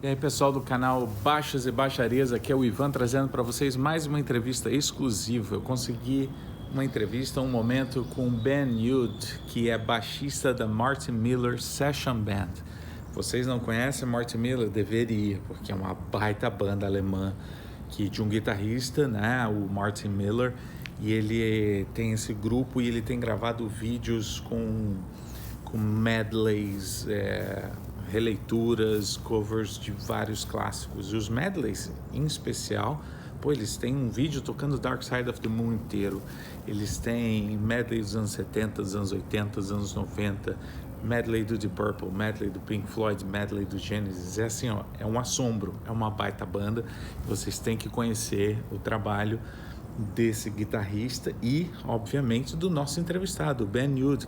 E aí, pessoal do canal Baixas e Baixarias, aqui é o Ivan trazendo para vocês mais uma entrevista exclusiva. Eu consegui uma entrevista, um momento com Ben Jud, que é baixista da Martin Miller Session Band. Vocês não conhecem Martin Miller? Deveria, porque é uma baita banda alemã de um guitarrista, né, o Martin Miller, e ele tem esse grupo e ele tem gravado vídeos com medleys, releituras, covers de vários clássicos. E os medleys, em especial, eles têm um vídeo tocando Dark Side of the Moon inteiro. Eles têm medley dos anos 70, dos anos 80, dos anos 90, medley do Deep Purple, medley do Pink Floyd, medley do Genesis. É assim, ó, é um assombro, é uma baita banda. Vocês têm que conhecer o trabalho desse guitarrista e, obviamente, do nosso entrevistado, Ben Jud,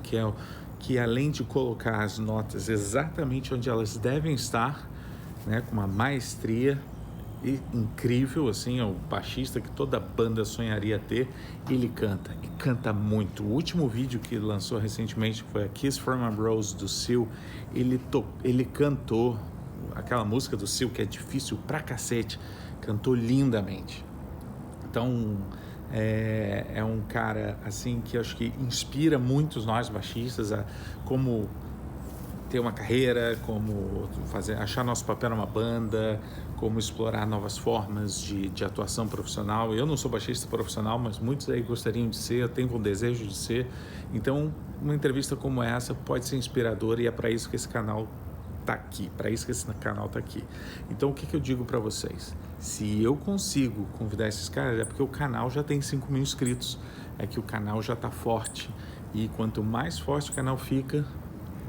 que além de colocar as notas exatamente onde elas devem estar, né, com uma maestria incrível, assim, é o baixista que toda banda sonharia ter, ele canta, e canta muito. O último vídeo que ele lançou recentemente foi a Kiss from a Rose, do Seal. Ele cantou aquela música do Seal, que é difícil pra cacete, cantou lindamente. Então, é um cara assim que acho que inspira muitos nós baixistas a como ter uma carreira, como achar nosso papel numa banda, como explorar novas formas de atuação profissional. Eu não sou baixista profissional, mas muitos aí gostariam de ser, têm um desejo de ser. Então, uma entrevista como essa pode ser inspiradora e é para isso que esse canal tá aqui, para isso que esse canal tá aqui. Então, o que eu digo para vocês? Se eu consigo convidar esses caras, é porque o canal já tem 5.000 inscritos, é que o canal já tá forte, e quanto mais forte o canal fica,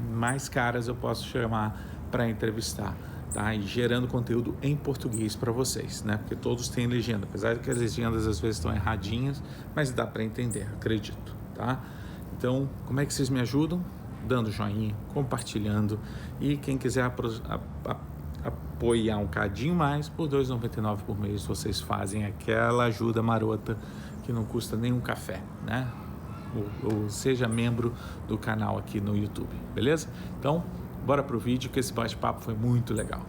mais caras eu posso chamar para entrevistar, tá? E gerando conteúdo em português para vocês, né? Porque todos têm legenda, apesar de que as legendas às vezes estão erradinhas, mas dá para entender, acredito, tá? Então, como é que vocês me ajudam? Dando joinha, compartilhando, e quem quiser apoiar um cadinho mais, por R$ 2,99 por mês, vocês fazem aquela ajuda marota que não custa nem um café, né? Ou seja membro do canal aqui no YouTube, beleza? Então, bora pro vídeo, que esse bate-papo foi muito legal.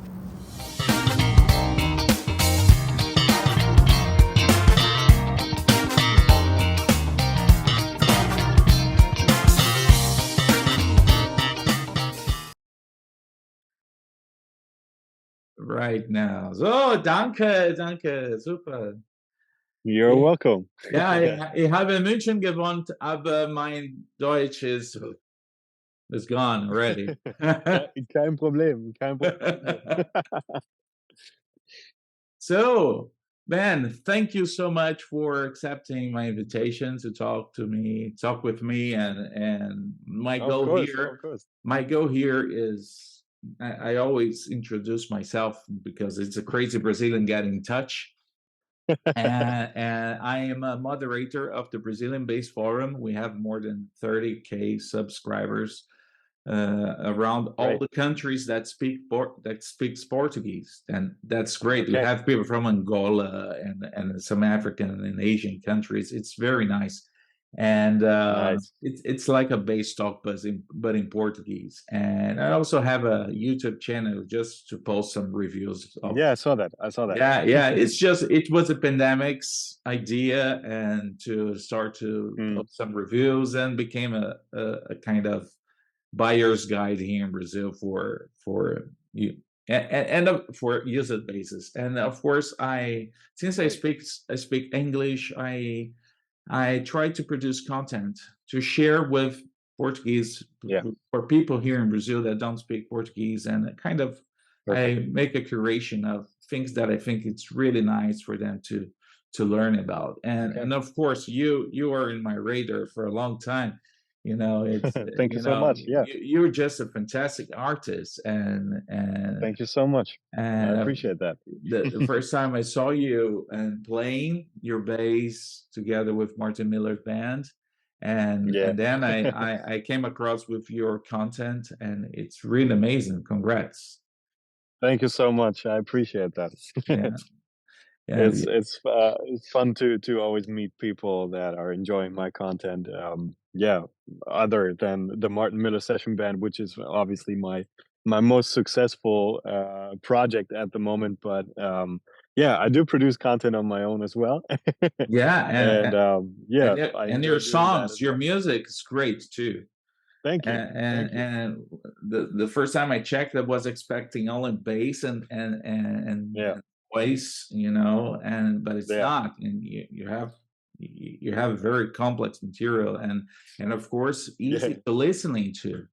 Right now. So, danke, super. You're welcome. Ja, ich habe in München gewohnt, aber mein Deutsch is gone already. Kein Problem, kein Problem. So, Ben, thank you so much for accepting my invitation to talk with me, and my Of goal course, here, of course. my goal here is I always introduce myself because it's a crazy Brazilian get in touch. And I am a moderator of the Brazilian based forum. We have more than 30K subscribers around all Right. the countries that speaks Portuguese, and that's great. We Okay. have people from Angola and some African and Asian countries. It's very nice, and Nice. it's like a bass talk, but in Portuguese. And I also have a YouTube channel just to post some reviews of. Yeah, I saw that. Yeah. It was a pandemic's idea, and to start to post some reviews, and became a kind of buyer's guide here in Brazil for you and for user basis. And of course, since I speak English, I try to produce content to share with Portuguese for people here in Brazil that don't speak Portuguese, and kind of Perfect. I make a curation of things that I think it's really nice for them to learn about. And of course, you are in my radar for a long time. It's Thank you so much. Yeah. you're just a fantastic artist, and Thank you so much. I appreciate that. The first time I saw you and playing your bass together with Martin Miller's band, and then I came across with your content, and it's really amazing. Congrats. Thank you so much. I appreciate that. It's fun to always meet people that are enjoying my content. Other than the Martin Miller Session Band, which is obviously my my most successful project at the moment. But yeah, I do produce content on my own as well, Yeah, and yeah, I and your enjoy doing that songs, as your well. music is great too. Thank you, And thank you. the first time I checked, I was expecting only bass Yeah, and voice, you know, and but it's yeah. not. And you have very complex material, and of course Yeah, easy to listening to.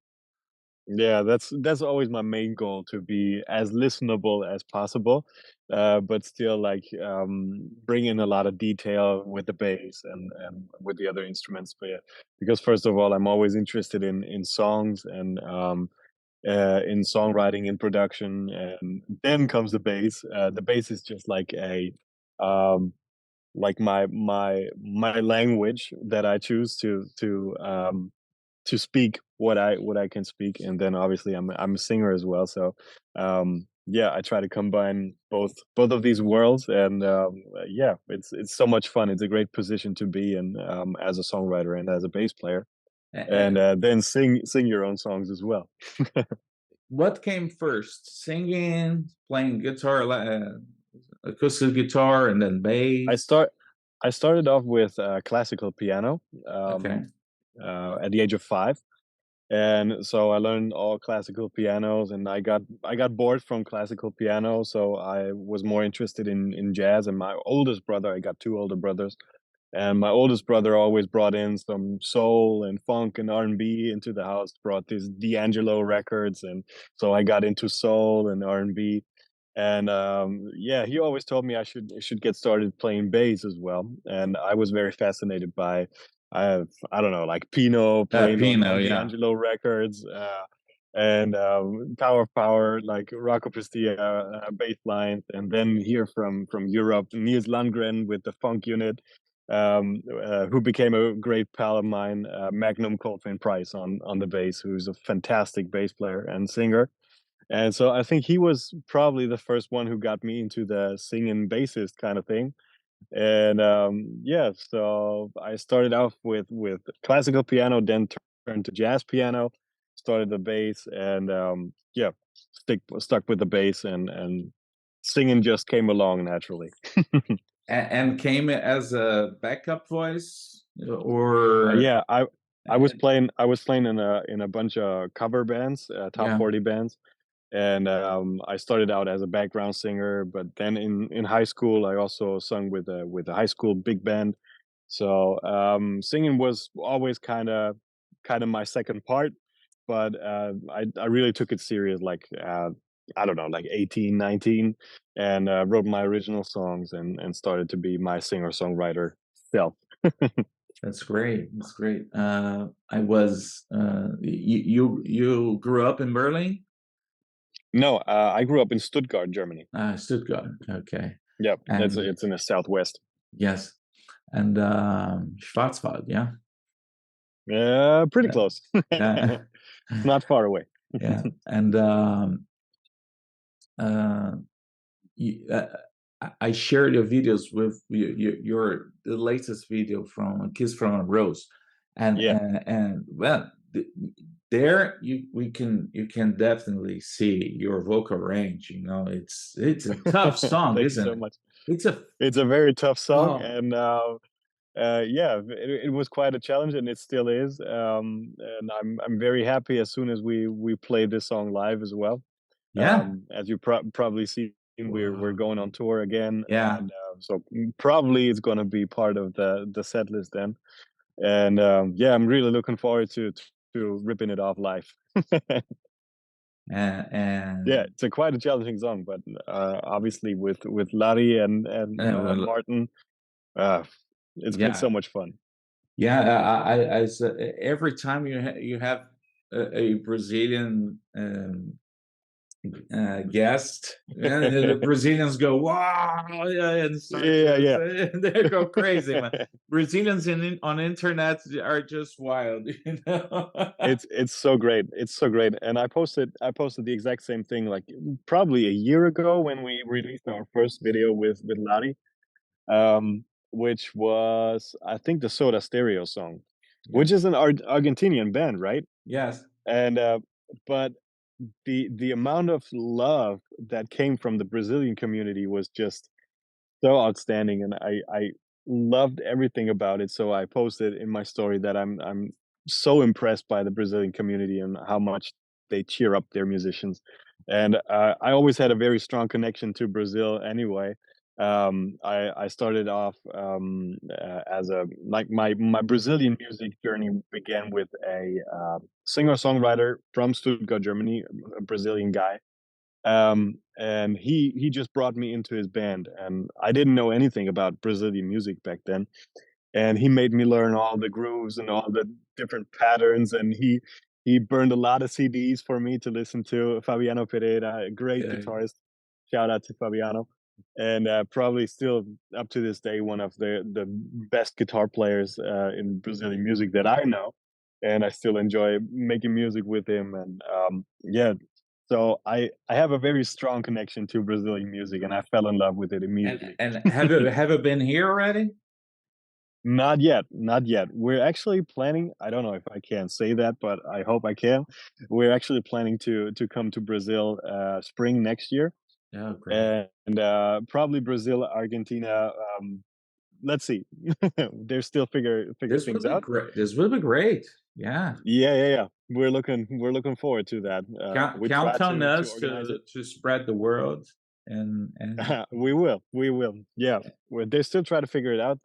yeah, that's always my main goal, to be as listenable as possible, but still like bring in a lot of detail with the bass and with the other instruments. But yeah, because first of all, I'm always interested in songs and in songwriting and production, and then comes the bass. The bass is just um, like my language that I choose to speak what I can speak, and then obviously I'm a singer as well. So yeah, I try to combine both of these worlds, and yeah, it's so much fun. It's a great position to be in, as a songwriter and as a bass player, and then sing your own songs as well. What came first? Singing, playing guitar, acoustic guitar, and then I bass? start I started off with classical piano Okay. at the age of 5. And so I learned all classical pianos, and I got bored from classical piano, so I was more interested in jazz. And my oldest brother, I got 2 older brothers, and my oldest brother always brought in some soul and funk and R&B into the house, brought these D'Angelo records, and so I got into soul and R&B. And yeah, he always told me I should get started playing bass as well, and I was very fascinated by I don't know, like Pino playing Pino, on yeah. D'Angelo records, and Power, like Rocco Prestia bass lines, and then here from Europe, Niels Landgren with the funk unit, who became a great pal of mine, Magnum Coltrane Price on the bass, who's a fantastic bass player and singer. And so I think he was probably the first one who got me into the singing bassist kind of thing. And yeah, so I started off with classical piano, then turned to jazz piano, started the bass, and yeah, stuck with the bass, and singing just came along naturally. And came as a backup voice, or Yeah, uh, I was playing in a bunch of cover bands, top yeah. 40 bands, and I started out as a background singer, but then in high school I also sung with a high school big band. So singing was always kind of my second part, but I really took it serious, like I don't know, like 18, 19, and wrote my original songs and started to be my singer songwriter self. That's great. That's great. I was you grew up in Berlin? No, I grew up in Stuttgart, Germany. Stuttgart. Okay. Yeah, And it's in the southwest. yes, and Schwarzwald. Yeah. Pretty Uh, close. yeah. Not far away. Yeah. And uh, you, I shared your videos with your the latest video from Kiss from a Rose, Yeah. and well, there you can definitely see your vocal range. You know, it's a tough song, Thank you isn't so it? much. It's a It's a very tough song, oh and yeah, it was quite a challenge, and it still is. And I'm very happy as soon as we play this song live as well. yeah, As you probably seen, we're going on tour again, yeah. and so probably it's going to be part of the set list then. And yeah, I'm really looking forward to ripping it off live. Yeah, And it's a quite a challenging song, but obviously with Larry and well, Martin, uh, it's yeah, so much fun. yeah. Every time you have a Brazilian guest, and the Brazilians go wow, yeah, and start Yeah, to yeah. say, they go crazy, man. Brazilians on internet are just wild, you know. It's so great. It's so great. And I posted the exact same thing like probably a year ago when we released our first video with Lari, which was I think the Soda Stereo song, which Yes, is an Argentinian band, right? yes, And but the amount of love that came from the Brazilian community was just so outstanding, and I loved everything about it. So I posted in my story that I'm so impressed by the Brazilian community and how much they cheer up their musicians. And I always had a very strong connection to Brazil anyway. I started off as a like my Brazilian music journey began with a singer songwriter from Stuttgart, Germany, a Brazilian guy, and he just brought me into his band, and I didn't know anything about Brazilian music back then, and he made me learn all the grooves and all the different patterns, and he burned a lot of CDs for me to listen to. Fabiano Pereira, a great Yeah. guitarist. Shout out to Fabiano, and probably still up to this day one of the best guitar players in Brazilian music that I know, and I still enjoy making music with him. And yeah, so I have a very strong connection to Brazilian music, and I fell in love with it immediately. And have you been here already? Not yet, not yet. We're actually planning, I don't know if I can say that, but I hope I can. We're actually planning to come to Brazil, spring next year, Oh, great. and, probably Brazil, Argentina, let's see. They're still figure This things would be out. great. This would be great. Yeah. Yeah, yeah, yeah. We're looking forward to that. We try Count on to us organize it. to spread the word and We will. Yeah, they still try to figure it out.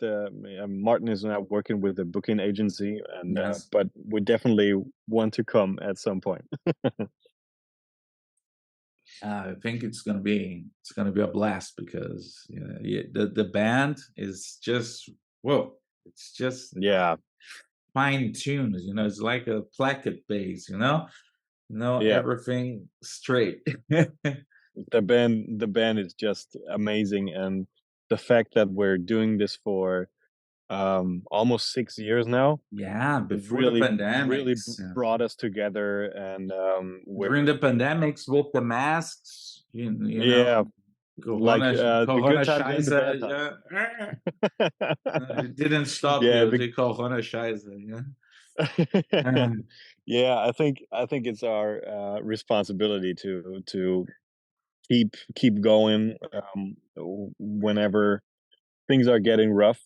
Martin is now working with a booking agency, and yes. but we definitely want to come at some point. I think it's gonna be a blast because you know, the band is just whoa, it's just Yeah, fine tuned. You know, it's like a placket bass. You know yeah. everything straight. The band is just amazing, and the fact that we're doing this for almost 6 years now Yeah, before the really pandemics, brought us together, and during the pandemics with the masks, you yeah, know, like the good Corona times and the bad Scheiße, times. yeah. It didn't stop Yeah, you. the The Corona Scheiße, yeah. Uh, yeah, I think it's our responsibility to keep going whenever things are getting rough.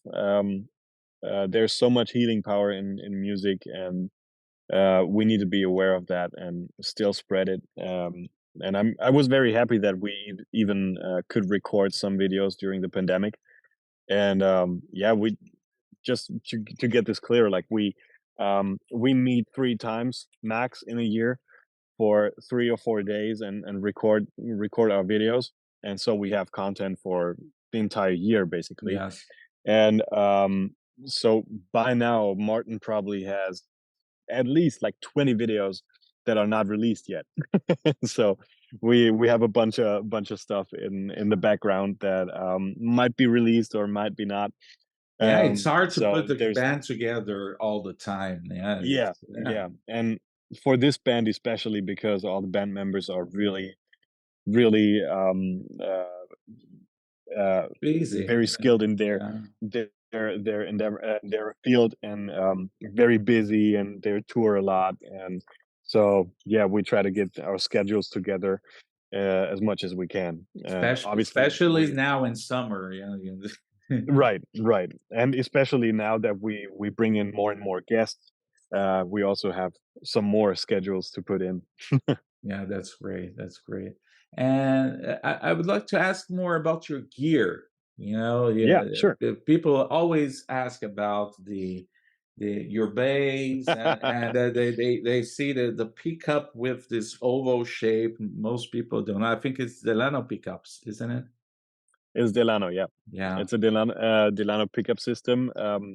There's so much healing power in music, and we need to be aware of that and still spread it. And I was very happy that we even could record some videos during the pandemic. And yeah, we just to get this clear, like we meet 3 times max in a year for 3 or 4 days and record our videos, and so we have content for the entire year basically. yes. And so by now Martin probably has at least like 20 videos that are not released yet. So we have a bunch of stuff in the background that might be released or might be not. Yeah, it's hard to So put the there's band together all the time. Yeah, yeah, yeah, yeah, and for this band especially because all the band members are really easy. very Yeah, skilled in yeah. their field, and very busy, and they tour a lot. And so yeah, we try to get our schedules together as much as we can, and obviously Especially we now in summer. Yeah, right, and especially now that we bring in more and more guests, we also have some more schedules to put in. yeah, that's great. That's great. And I would like to ask more about your gear. You know, Yeah, yeah, sure. people always ask about the your bass, and they see the pickup with this oval shape. Most people don't. I think it's Delano pickups, isn't it? It's Delano, yeah. Yeah. It's a Delano pickup system.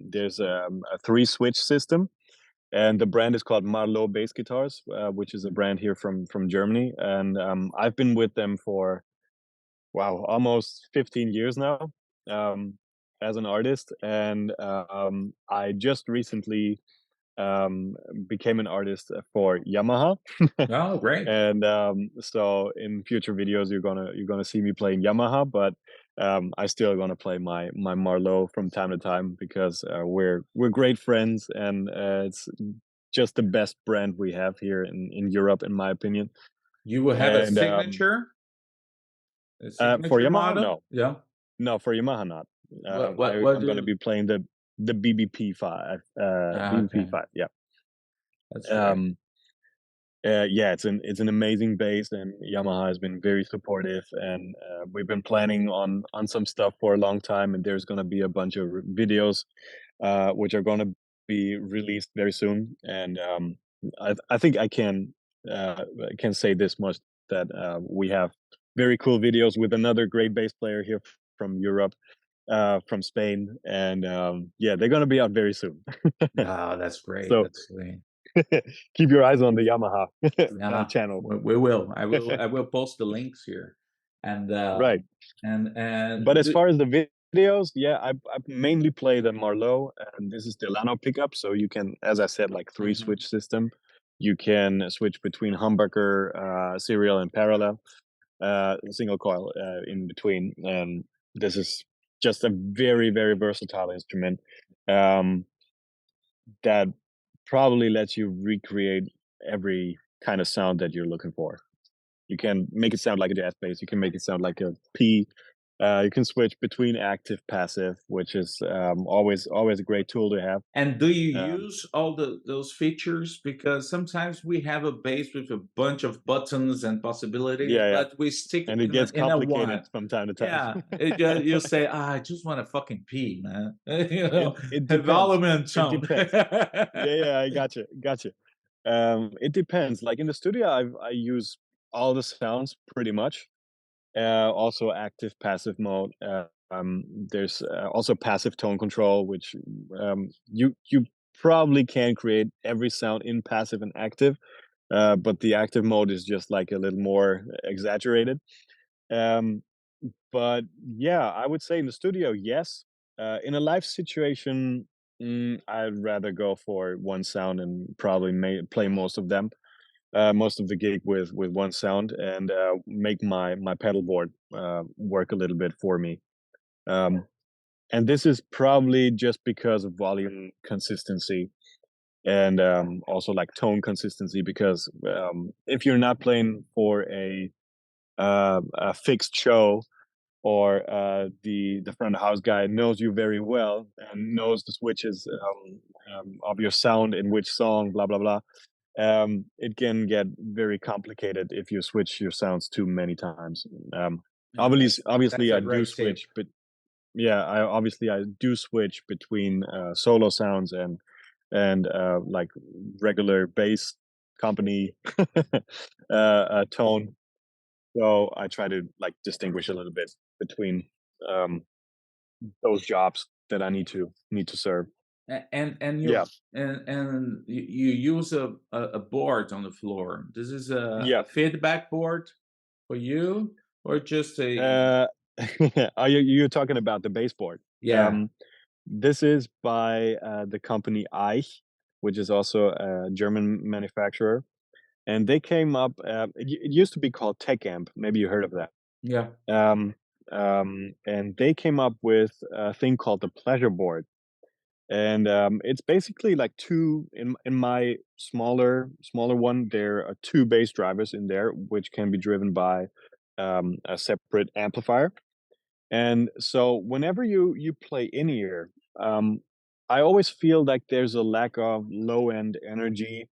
There's a 3 switch system, and the brand is called Marlowe Bass Guitars, which is a brand here from Germany. And I've been with them for wow, almost 15 years now, um, as an artist. And I just recently um, became an artist for Yamaha. Oh, great. And so in future videos you're gonna see me playing Yamaha, but I still gonna play my Marlowe from time to time because we're great friends, and it's just the best brand we have here in Europe, in my opinion. You will have And a for signature Yamaha, model? no, Yeah. no, for Yamaha, not. What I'm going to do be playing the BBP five, okay, BBP five. Yeah. that's great. Um, yeah, it's an amazing bass, and Yamaha has been very supportive, and we've been planning on some stuff for a long time, and there's gonna be a bunch of videos, which are gonna be released very soon. And I think I can say this much, that we have very cool videos with another great bass player here from Europe, from Spain, and yeah, they're gonna be out very soon. Oh, that's great, So that's great. keep your eyes on the Yamaha Yeah, channel. we will. I will post the links here, and Right. But as the, far as the videos, yeah, I mainly play the Marlowe, and this is the Lano pickup. So you can, as I said, like three mhm. switch system. You can switch between humbucker, serial, and parallel, single coil in between. And this is just a very, very versatile instrument, um, that probably lets you recreate every kind of sound that you're looking for. You can make it sound like a jazz bass. You can make it sound like a P. You can switch between active, passive, which is always a great tool to have. And do you Um, use all those features? Because sometimes we have a base with a bunch of buttons and possibilities, yeah, yeah, but we stick and it gets in a one. complicated from time to time. Yeah, you say, ah, I just want a fucking P, man. It A depends. volume and It tone. depends. Yeah, yeah, I gotcha. It depends. Like in the studio, I use all the sounds pretty much. Also active, passive mode. There's also passive tone control, which you probably can create every sound in passive and active, but the active mode is just like a little more exaggerated. Um, but yeah, I would say in the studio, yes. In a live situation, I'd rather go for one sound and probably play most of them, most of the gig with one sound, and make my pedal board work a little bit for me. Um, and this is probably just because of volume consistency, and also like tone consistency. Because if you're not playing for a fixed show, or the front of house guy knows you very well and knows the switches, of your sound in which song, blah blah blah, it can get very complicated if you switch your sounds too many times. Um, Yeah, obviously, that's a I do great tip. switch, but yeah, I do switch between solo sounds and like regular bass company tone. So I try to like distinguish a little bit between um, those jobs that I need to serve. And Yeah, you use a board on the floor. This is yeah. a feedback board for you, or just a Uh, are you're talking about the baseboard? yeah, Um, this is by the company Eich, which is also a German manufacturer, and they came up. It used to be called Tech Amp. Maybe you heard of that. yeah, Um, and they came up with a thing called the pleasure board, and it's basically like two in my smaller one. There are two bass drivers in there, which can be driven by a separate amplifier. And so whenever you play in ear, I always feel like there's a lack of low end energy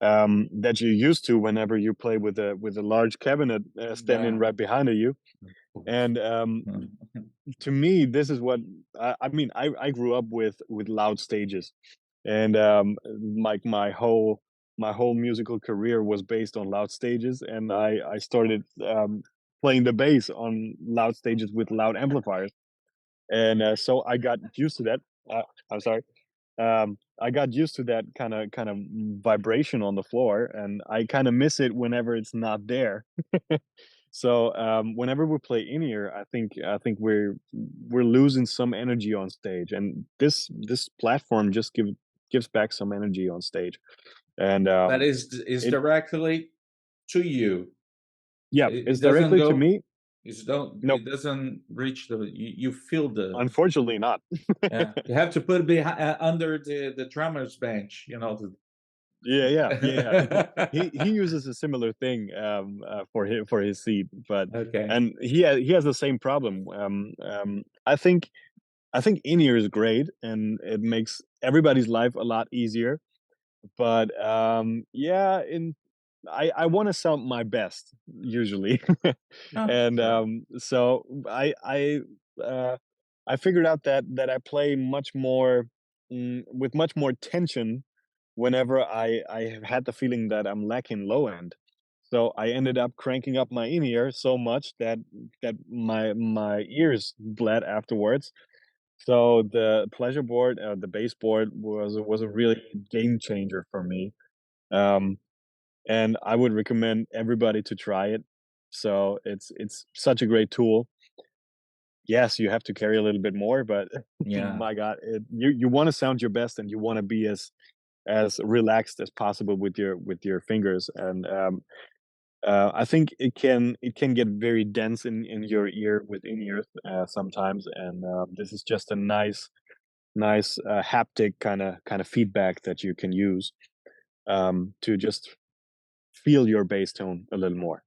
that you're used to whenever you play with a large cabinet standing yeah. right behind you. And to me, this is what I mean. I grew up with loud stages, and like my whole musical career was based on loud stages, and I started playing the bass on loud stages with loud amplifiers, and so I got used to that. I'm sorry. I got used to that kind of vibration on the floor, and I kind of miss it whenever it's not there. So whenever we play in ear, I think we're losing some energy on stage, and this platform just gives back some energy on stage, and But is it directly to you. yeah, It it's doesn't directly to go. me. Nope, It doesn't reach the. You feel the. unfortunately not. Yeah, you have to put it behind under the drummer's bench. You know. Yeah, yeah, yeah, yeah. He uses a similar thing for his seat, but Okay. and he has the same problem. I think in ear is great and it makes everybody's life a lot easier. But yeah, in I want to sound my best usually, Oh, and sure. so uh, I figured out that I play much more with much more tension whenever I have had the feeling that I'm lacking low end. So I ended up cranking up my in ear so much that my ears bled afterwards. So the pleasure board, the bass board was a really game changer for me. Um, and I would recommend everybody to try it. So it's such a great tool. Yes, you have to carry a little bit more, but Yeah. my God, you want to sound your best and you want to be as relaxed as possible with your fingers. And I think it can get very dense in your ear with in ears sometimes. And this is just a nice haptic kind of feedback that you can use to just feel your bass tone a little more.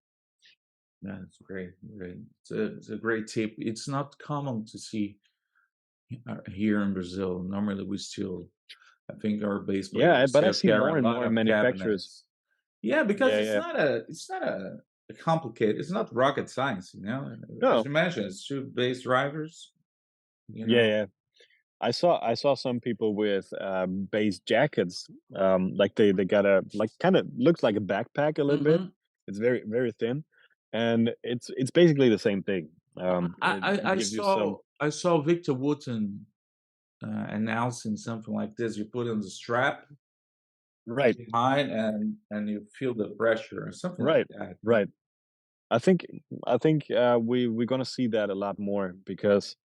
That's great. Great. It's a great tip. It's not common to see here in Brazil. Normally, we still, I think our bass Yeah, players but I still see carry more a and lot more of manufacturers. cabinets. Yeah, because Yeah, yeah. it's not a complicated. It's not rocket science, you know. As No. you mentioned, it's two bass drivers. You Yeah, know. yeah. I saw some people with bass jackets. Like they got a like kind of looks like a backpack a little bit. Hmm. It's very thin, and it's basically the same thing. It gives you some I saw Victor Wooten announcing something like this. You put on the strap right, behind, and you feel the pressure or something like right, that. right. I think I think we're gonna see that a lot more because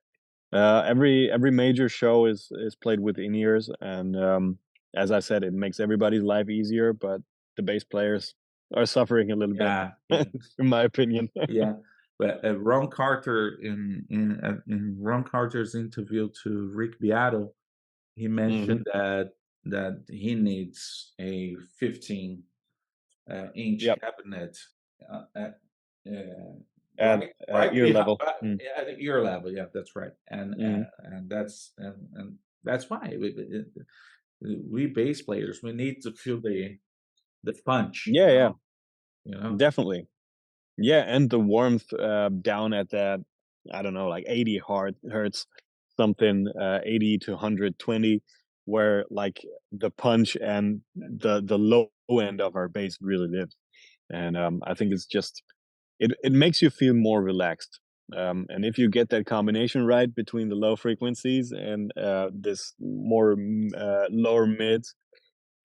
every major show is played with in ears, and as I said, it makes everybody's life easier. But the bass players are suffering a little bit, Yeah, yeah, in my opinion. yeah. But Ron Carter in Ron Carter's interview to Rick Beato, he Hmm. mentioned that he needs a 15 inch Yep, cabinet at at right ear behind level. Mm. at the ear level. Yeah, that's right. Hmm. And that's why we bass players we need to feel the punch. Yeah, yeah, You know. definitely. Yeah, and the warmth down at that, I don't know, like 80 hertz, something 80 to 120, where like the punch and the low end of our bass really lives. And I think it's just it makes you feel more relaxed. And if you get that combination right between the low frequencies and this more lower mids,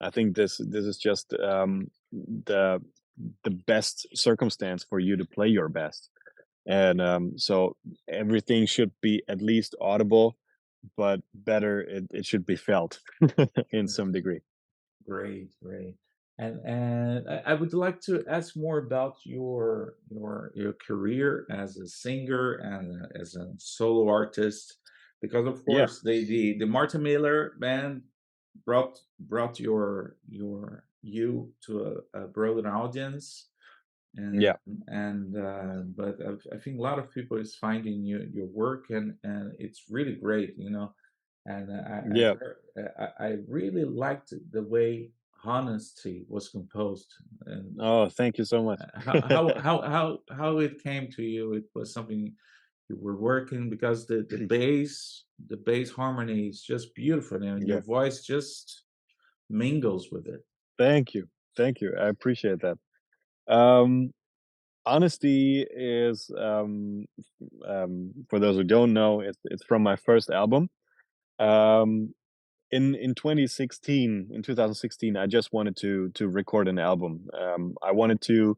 I think this is just the the best circumstance for you to play your best. And so everything should be at least audible, but better it should be felt in some degree. Great, great. And I would like to ask more about your career as a singer and as a solo artist, because of Yeah, course the Martin Miller band brought you to a broader audience, and yeah, but I think a lot of people is finding your work, and it's really great, you know. And yeah. I really liked the way honesty was composed, and Oh, thank you so much. how it came to you. It was something you were working, because the bass harmony is just beautiful, and Yeah, your voice just mingles with it. thank you, thank you. I appreciate that. Um, Honesty is for those who don't know, it's from my first album. Um, in 2016, in 2016, I just wanted to record an album. I wanted to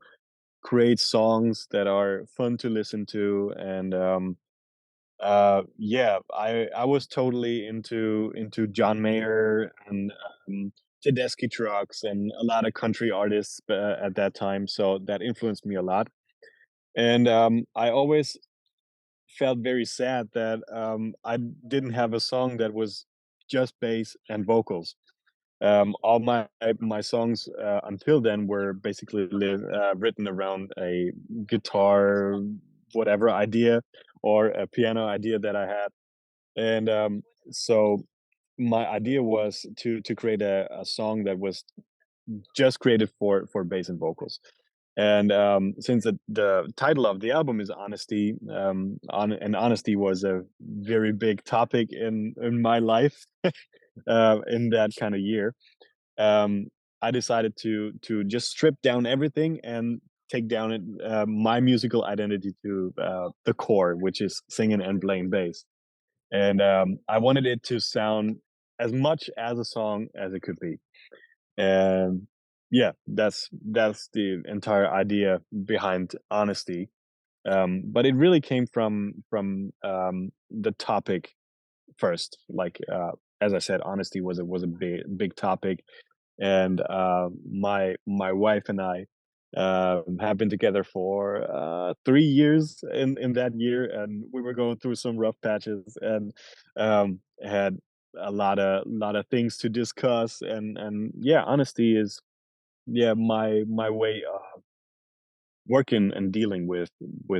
create songs that are fun to listen to, and yeah, I was totally into John Mayer and Tedeschi Trucks and a lot of country artists at that time, so that influenced me a lot. And I always felt very sad that I didn't have a song that was just bass and vocals. All my songs until then were basically written around a guitar, whatever idea, or a piano idea that I had, and so my idea was to create a song that was just created for bass and vocals. And since the title of the album is honesty, and honesty was a very big topic in my life in that kind of year, um, I decided to just strip down everything and take down my musical identity to the core, which is singing and playing bass. And I wanted it to sound as much as a song as it could be. And yeah, that's the entire idea behind honesty. But it really came from the topic first. Like as I said, honesty was a big topic, and my wife and I have been together for 3 years in that year, and we were going through some rough patches, and had a lot of things to discuss, and yeah, honesty is my way of working and dealing with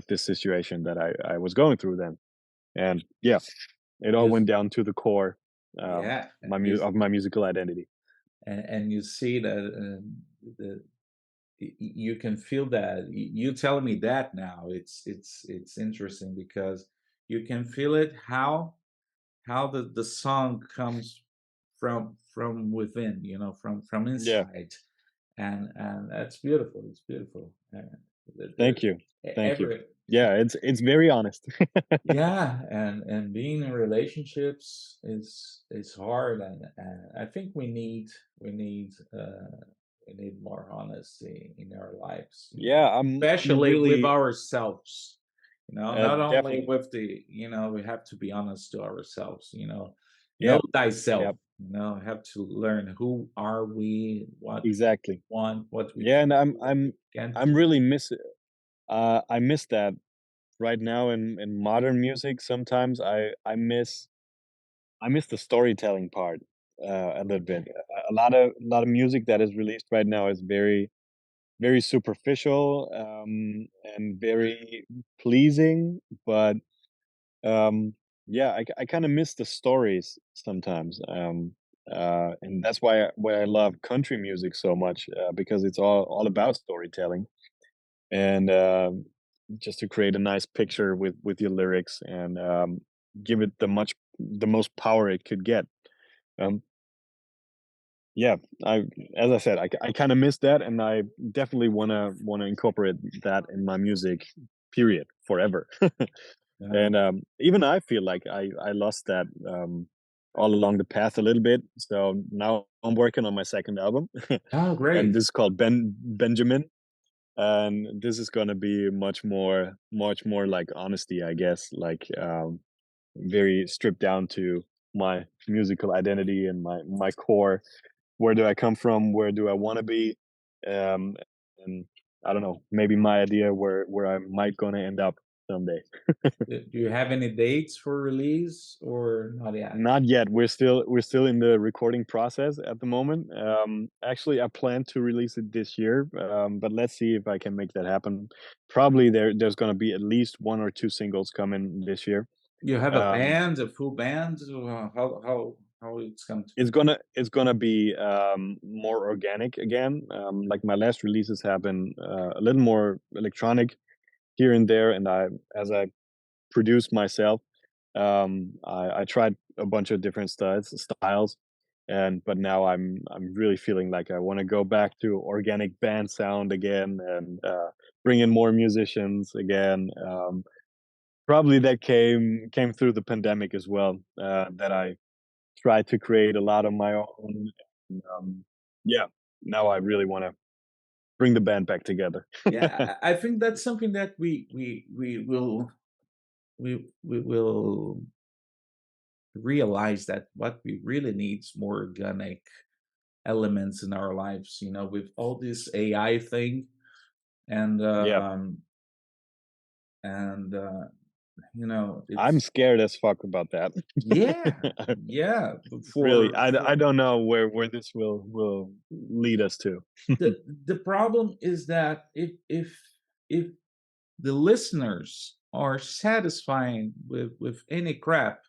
this situation that I was going through then, and yeah, it all You, went down to the core yeah, of my musical identity. and you see that the you can feel that. You telling me that now, it's interesting because you can feel it how the song comes from within, from Yeah, inside, and that's beautiful. It's beautiful. There, thank you, thank you. every Yeah, it's very honest. Yeah, and being in relationships is hard, and I think we need more honesty in our lives, Yeah, I'm especially with really ourselves. Not only definitely. with we have to be honest to ourselves. Know Yeah, thyself. yeah, Have to learn who are we, what exactly. want, what we Yeah, and can I'm do, what I'm we can't I'm do. really I miss that right now in modern music. Sometimes I miss the storytelling part a little bit. A lot of music that is released right now is very superficial, and very pleasing, but yeah, I kind of miss the stories sometimes, and that's why I love country music so much, because it's all about storytelling, and just to create a nice picture with your lyrics, and give it the most power it could get. Um, yeah, I as I said, I kind of miss that, and I definitely wanna incorporate that in my music. Period, forever. Uh, And even I feel like I lost that all along the path a little bit. So now I'm working on my second album, oh, and great! this is called Benjamin, and this is gonna be much more like honesty, I guess, like very stripped down to my musical identity and my core. Where do I come from? Where do I want to be? Um, and I don't know, maybe my idea where I might gonna end up someday. Do you have any dates for release or not yet? Not yet. We're still in the recording process at the moment. Actually, I plan to release it this year, but let's see if I can make that happen. Probably there's gonna be at least one or two singles coming this year. You have a Um, band, a full band? Or how it's come to? it's gonna be more organic again. Like my last releases have been a little more electronic here and there, and as I produce myself. I tried a bunch of different styles, and but now I'm really feeling like I want to go back to organic band sound again, and bring in more musicians again. Probably that came through the pandemic as well. That I tried to create a lot of my own. And, yeah, now I really want to bring the band back together. Yeah, I think that's something that we will realize that what we really need is more organic elements in our lives. With all this AI thing, and Yeah, and I'm it's scared as fuck about that. yeah, yeah. Really, I For don't know where this will lead us to. the problem is that if the listeners are satisfying with any crap,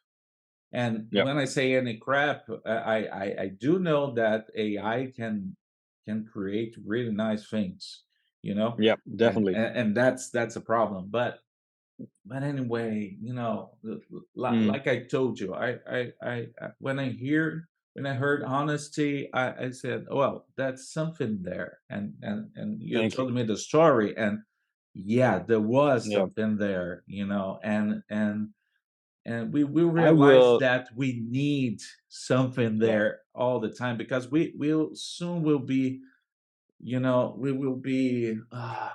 and Yep, when I say any crap, I do know that AI can create really nice things, you know, yep, definitely. and that's a problem. But anyway, Mm, like I told you, when when I heard honesty, I said, well, that's something there, and you thank you. told me the story, and yeah, there was Yeah, something there, and we I realized will. that we need something Yeah, there all the time because will be, we will be, uh,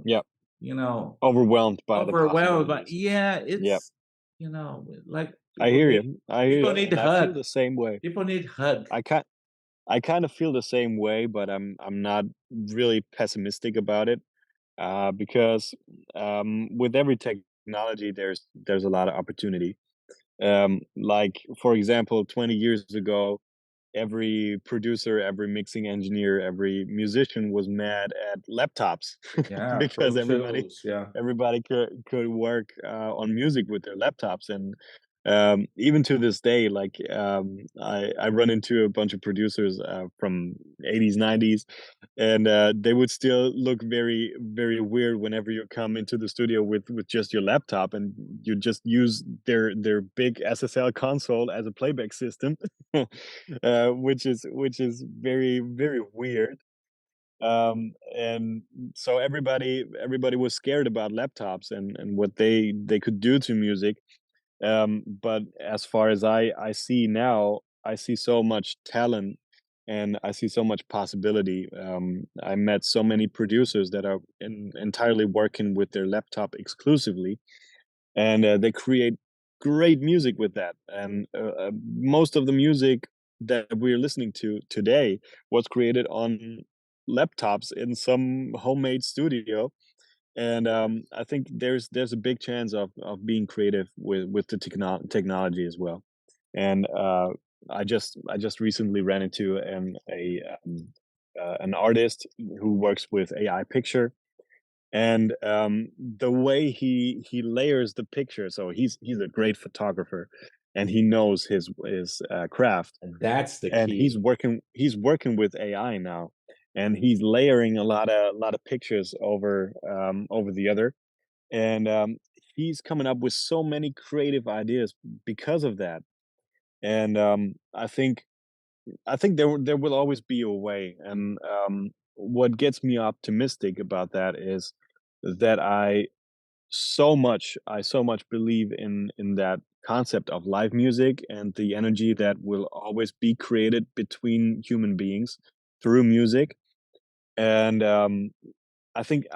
yeah, you know overwhelmed by the overwhelmed, but possibilities. yeah, Yeah, it's, like I hear you. I hear people you, need and I feel hug. the same way. People need hug. I can I kind of feel the same way, but I'm not really pessimistic about it. Because with every technology, there's a lot of opportunity. Like for example, 20 years ago, every producer, every mixing engineer, every musician was mad at laptops Yeah, because Pro Tools. Yeah, everybody could work on music with their laptops. And even to this day, like I run into a bunch of producers from 80s, 90s, and they would still look very, very weird whenever you come into the studio with just your laptop and you just use their big SSL console as a playback system. Which is very, very weird. And so everybody was scared about laptops and what they could do to music. But as far as I see now, I see so much talent and I see so much possibility. I met so many producers that are entirely working with their laptop exclusively, and they create great music with that. And most of the music that we're listening to today was created on laptops in some homemade studio. And I think there's a big chance of being creative with the technology as well. And I just recently ran into an artist who works with AI picture, and the way he layers the picture. So he's a great photographer, and he knows his craft, and that's the and key. he's working with AI now, and he's layering a lot of pictures over the other, and he's coming up with so many creative ideas because of that. And I think there will always be a way. And what gets me optimistic about that is that I so much believe in that concept of live music and the energy that will always be created between human beings through music. And I think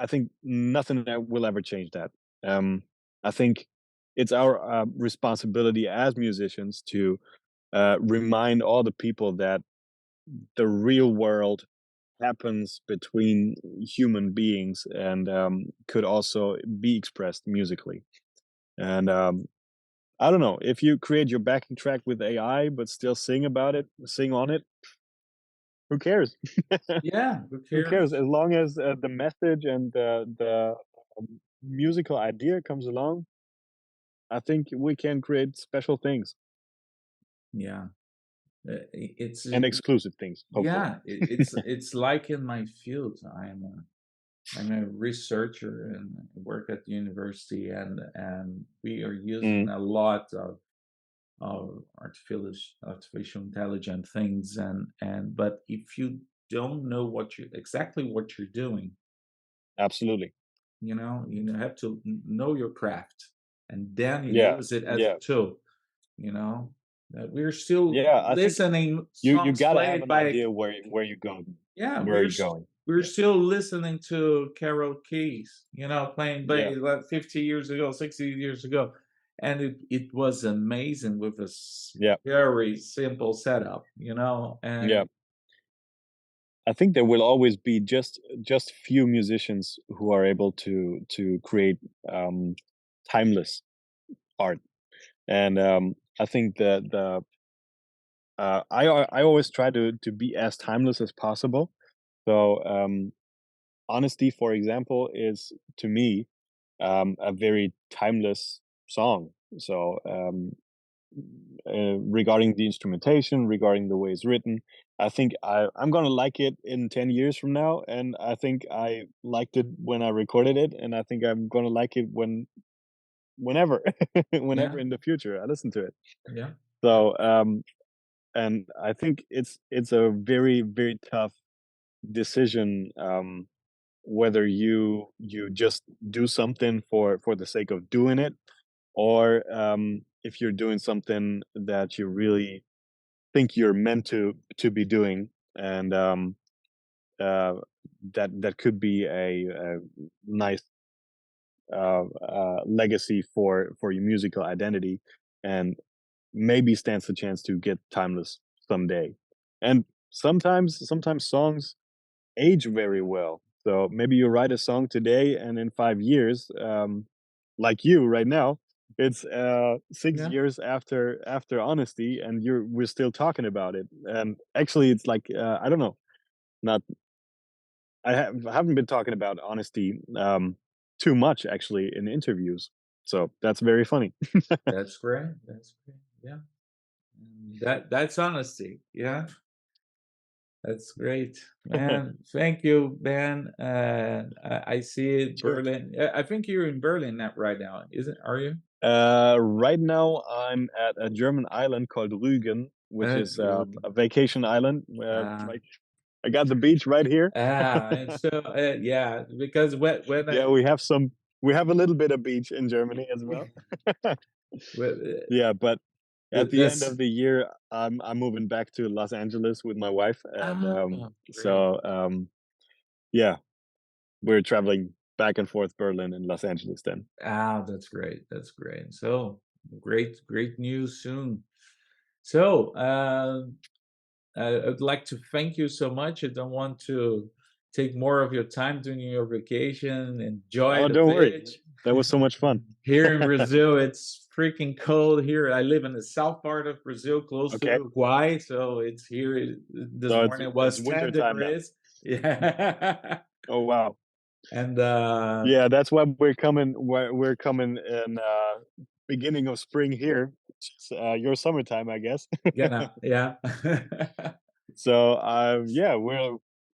nothing that will ever change that. Um, I think it's our responsibility as musicians to remind all the people that the real world happens between human beings and could also be expressed musically. And I don't know, if you create your backing track with AI but still sing on it, who cares? Yeah, who Who cares? cares? As long as the message and the musical idea comes along, I think we can create special things Yeah, it's and exclusive things, hopefully. yeah, it's like in my field. I'm a researcher and work at the university, and we are using Mm, a lot of artificial intelligent things, and but if you don't know exactly what you're doing, absolutely. you have to know your craft, and then you Yeah, use it as a yeah, tool. you know we're still yeah. I think listening you songs gotta have played an by, idea where you go, yeah, where are you going. we're Yeah, still listening to Carol Keys, playing yeah, bass like 50 years ago, 60 years ago, and it was amazing with a yeah, very simple setup, yeah. I think there will always be just few musicians who are able to create um, timeless art, and I think that I always try to be as timeless as possible. So honesty, for example, is to me a very timeless song. So regarding the instrumentation, regarding the way it's written, I think I'm gonna like it in 10 years from now, and I think I liked it when I recorded it, and I think I'm gonna like it whenever, whenever Yeah, in the future I listen to it. yeah, So and I think it's a very very tough decision, whether you just do something for the sake of doing it, or if you're doing something that you really think you're meant to be doing, and uh, that could be a nice legacy for your musical identity, and maybe stands a chance to get timeless someday. And sometimes songs age very well. So maybe you write a song today, and in 5 years, like you right now, it's six yeah. years after honesty, and we're still talking about it. And actually, it's like I don't know, not I haven't been talking about honesty too much actually in interviews. So that's very funny. That's great. That's great. Yeah. That's honesty. Yeah. That's great, man. Thank you, Ben. I see it, Sure. Berlin. I think you're in Berlin right now, isn't? Are you? Right now, I'm at a German island called Rügen, which is Good. a vacation island. Uh, Right, I got the beach right here. and so yeah, because when I Yeah, we have a little bit of beach in Germany as well. when, Yeah, but at the end this of the year, I'm moving back to Los Angeles with my wife, and great. so yeah, we're traveling back and forth Berlin and Los Angeles then. That's great. That's great. So great news soon. So I'd like to thank you so much. I don't want to take more of your time during your vacation. Enjoy Oh, the don't worry, beach. that was so much fun. Here in Brazil, it's freaking cold here. I live in the south part of Brazil, close to Okay, Uruguay. So it's here. This so morning it's was winter 10 time now. degrees. Yeah. Oh wow. And Yeah, that's why we're coming in beginning of spring here, which is your summertime, I guess. yeah. So yeah,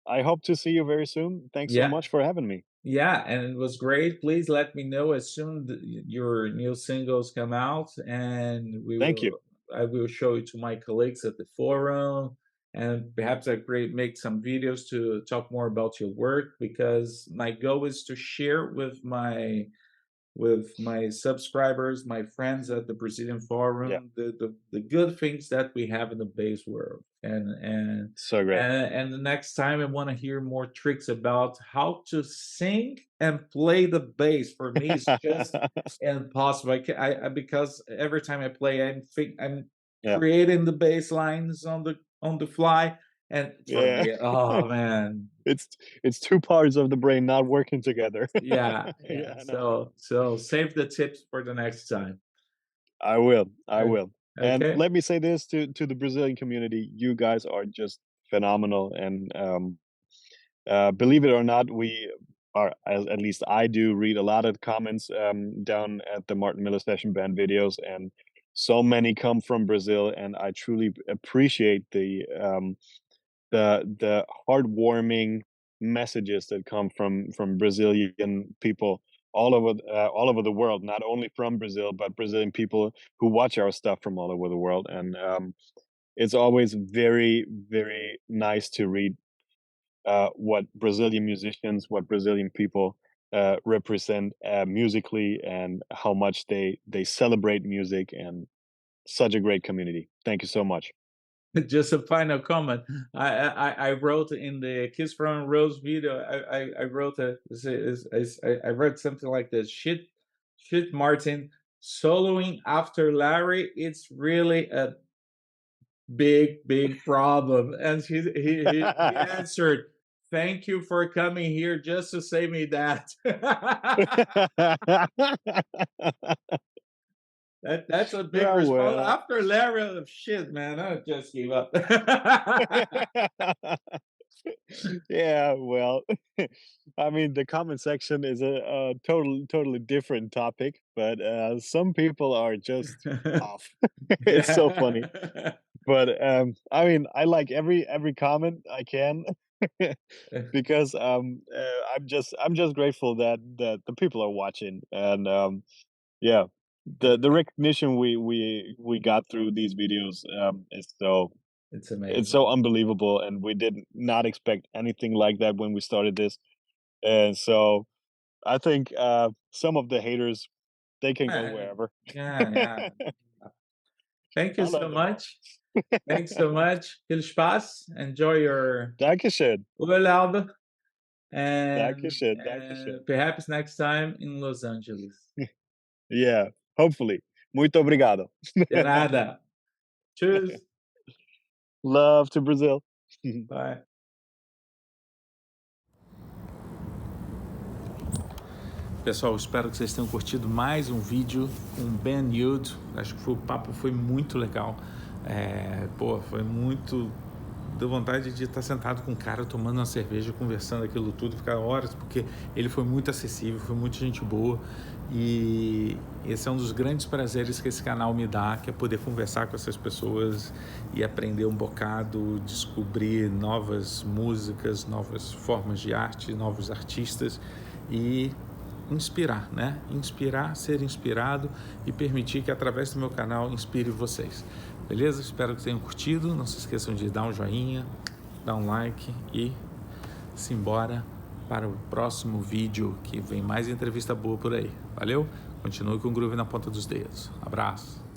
I hope to see you very soon. Thanks so Yeah. much for having me. Yeah, and it was great. Please let me know as soon your new singles come out, and Thank you. I will show it to my colleagues at the forum, and perhaps I create make some videos to talk more about your work because my goal is to share with my subscribers, my friends at the Brazilian Yeah, forum, the good things that we have in the bass world. so great. And the next time I want to hear more tricks about how to sing and play the bass. For me, it's just impossible. Because every time I play, I'm Yeah, creating the bass lines on the fly, and for yeah. me, oh man, It's it's two parts of the brain not working together. yeah, yeah. Yeah, I know. So save the tips for the next time. I will. I O- will. And Okay. let me say this to the Brazilian community: you guys are just phenomenal, and believe it or not, we are, at least I do, read a lot of the comments down at the Martin Miller Session Band videos, and so many come from Brazil, and I truly appreciate the heartwarming messages that come from Brazilian people all over the world, not only from Brazil, but Brazilian people who watch our stuff from all over the world, and it's always very very nice to read what Brazilian musicians, what Brazilian people represent musically, and how much they celebrate music, and such a great community. Thank you so much. Just a final comment. I wrote in the Kiss from a Rose video. I wrote I wrote something like this. Shit, Martin, soloing after Larry. It's really a big problem. And he answered, "Thank you for coming here just to say me that." That's a big Oh, response. well. After Larry, shit, man, I just gave up. Yeah, well, I mean, the comment section is a totally different topic, but some people are just off. It's so funny. Yeah. But I mean, I like every comment I can because I'm just grateful that the people are watching, and yeah, the recognition we got through these videos is so It's it's amazing. so unbelievable, and we did not expect anything like that when we started this. And so I think some of the haters, they can go Yeah, wherever. yeah, yeah. Thank you I so love them all. much. Thanks so much. Viel Spaß. Enjoy your Dankeschön. Urlaub Dankeschön. and Dankeschön. perhaps next time in Los Angeles. Yeah, hopefully. Muito obrigado. De nada. Tschüss. Love to Brazil. Bye. Pessoal, espero que vocês tenham curtido mais um vídeo com Ben Jud. Acho que o papo foi muito legal. Foi muito... Deu vontade de estar sentado com um cara, tomando uma cerveja, conversando aquilo tudo, ficar horas, porque ele foi muito acessível, foi muito gente boa. E esse é um dos grandes prazeres que esse canal me dá, que é poder conversar com essas pessoas e aprender um bocado, descobrir novas músicas, novas formas de arte, novos artistas e inspirar, né? Inspirar, ser inspirado e permitir que através do meu canal inspire vocês. Beleza? Espero que tenham curtido. Não se esqueçam de dar um joinha, dar um like e simbora para o próximo vídeo, que vem mais entrevista boa por aí. Valeu? Continue com o groove na ponta dos dedos. Abraço!